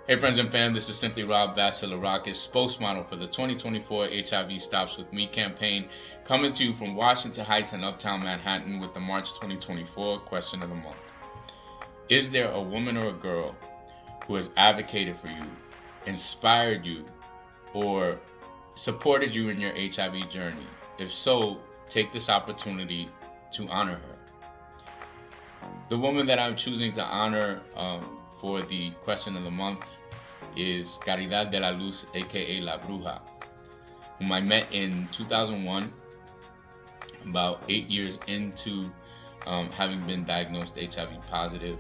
Hey friends and fam, this is Simply Rob Vassilarakis, spokesmodel for the 2024 HIV Stops With Me campaign, coming to you from Washington Heights and Uptown Manhattan with the March 2024 question of the month. Is there a woman or a girl who has advocated for you, inspired you, or supported you in your HIV journey? If so, take this opportunity to honor her. The woman that I'm choosing to honor for the question of the month is Caridad de la Luz, aka La Bruja, whom I met in 2001, about 8 years into having been diagnosed HIV positive.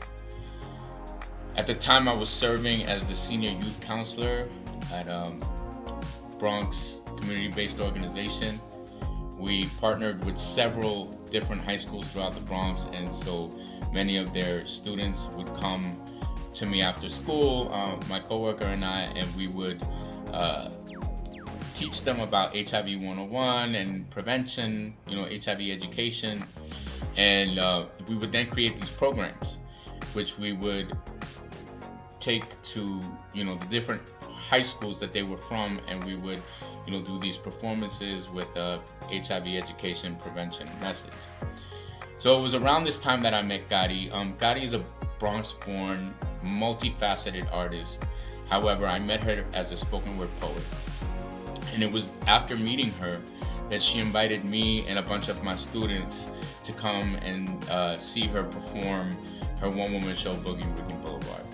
At the time, I was serving as the senior youth counselor at Bronx community-based organization. We partnered with several different high schools throughout the Bronx, and so many of their students would come to me after school, my coworker and I, and we would teach them about HIV 101 and prevention, HIV education, and we would then create these programs, which we would take to the different high schools that they were from, and we would do these performances with a HIV education prevention message. So it was around this time that I met Gotti. Gotti is a Bronx-born, multifaceted artist. However, I met her as a spoken word poet. And it was after meeting her that she invited me and a bunch of my students to come and see her perform her one-woman show, Boogie Woogie Boulevard.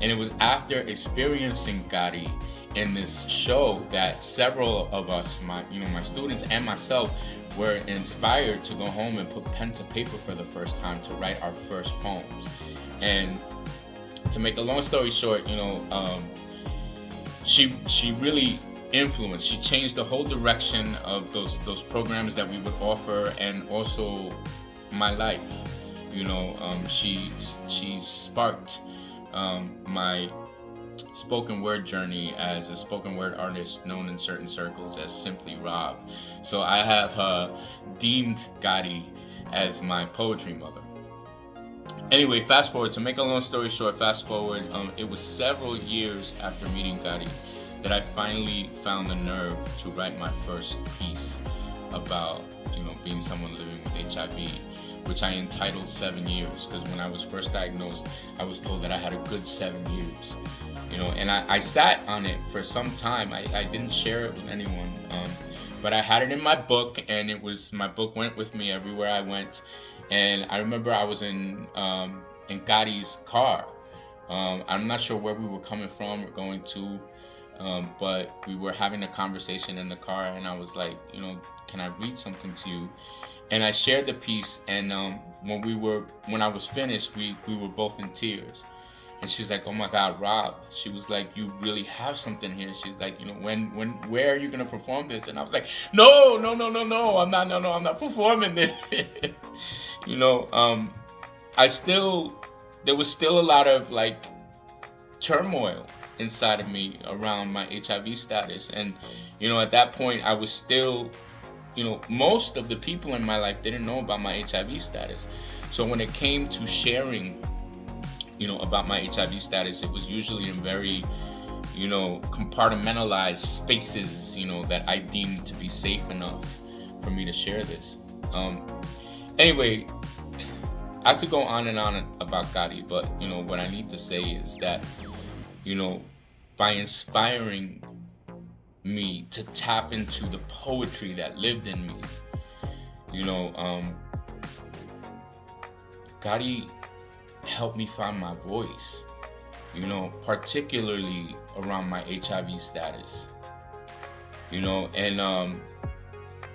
And it was after experiencing Gotti in this show that several of us, my students and myself, were inspired to go home and put pen to paper for the first time to write our first poems. And to make a long story short, she really influenced. She changed the whole direction of those programs that we would offer, and also my life. She sparked my spoken word journey as a spoken word artist known in certain circles as Simply Rob. So I have deemed Gotti as my poetry mother. Anyway, fast forward, to make a long story short, it was several years after meeting Gotti that I finally found the nerve to write my first piece about, being someone living with HIV, which I entitled 7 Years, because when I was first diagnosed, I was told that I had a good 7 years, and I sat on it for some time. I didn't share it with anyone, but I had it in my book, and my book went with me everywhere I went. And I remember I was in Gotti's car. I'm not sure where we were coming from or going to, but we were having a conversation in the car, and I was like, can I read something to you? And I shared the piece, and when I was finished, we were both in tears. And she's like, "Oh my God, Rob." She was like, "You really have something here." She's like, where are you gonna perform this? And I was like, "No, I'm not performing this." There was still a lot of turmoil inside of me around my HIV status. And, at that point I was still, most of the people in my life didn't know about my HIV status. So when it came to sharing, about my HIV status, it was usually in very, compartmentalized spaces, that I deemed to be safe enough for me to share this. Anyway, I could go on and on about Gotti, but what I need to say is that, by inspiring me to tap into the poetry that lived in me, Gotti helped me find my voice, particularly around my HIV status, and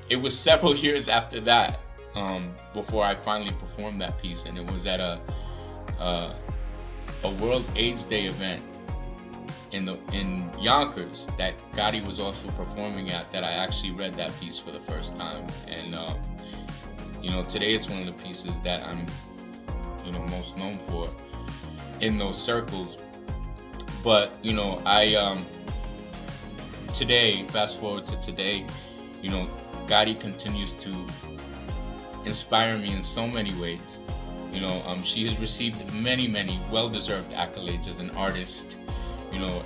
it was several years after that before I finally performed that piece, and it was at a World AIDS Day event in Yonkers that Gotti was also performing at, that I actually read that piece for the first time. And today it's one of the pieces that I'm most known for in those circles. But today, fast forward to today, Gotti continues to inspire me in so many ways. She has received many well-deserved accolades as an artist,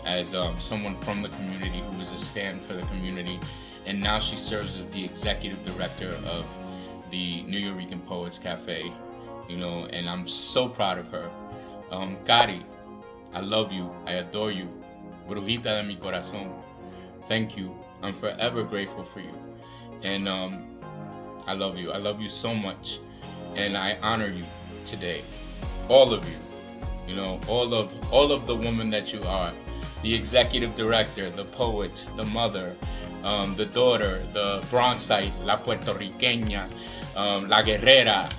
as someone from the community who was a stand for the community. And now she serves as the executive director of the Nuyorican Poets Cafe, and I'm so proud of her. Cari, I love you. I adore you. Brujita de mi corazón. Thank you. I'm forever grateful for you. And I love you. I love you so much. And I honor you today. All of you. All of the woman that you are. The executive director, the poet, the mother, the daughter, the Bronxite, la Puertorriqueña, la guerrera,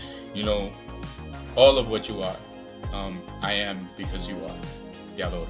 all of what you are. I am because you are. Te adoro.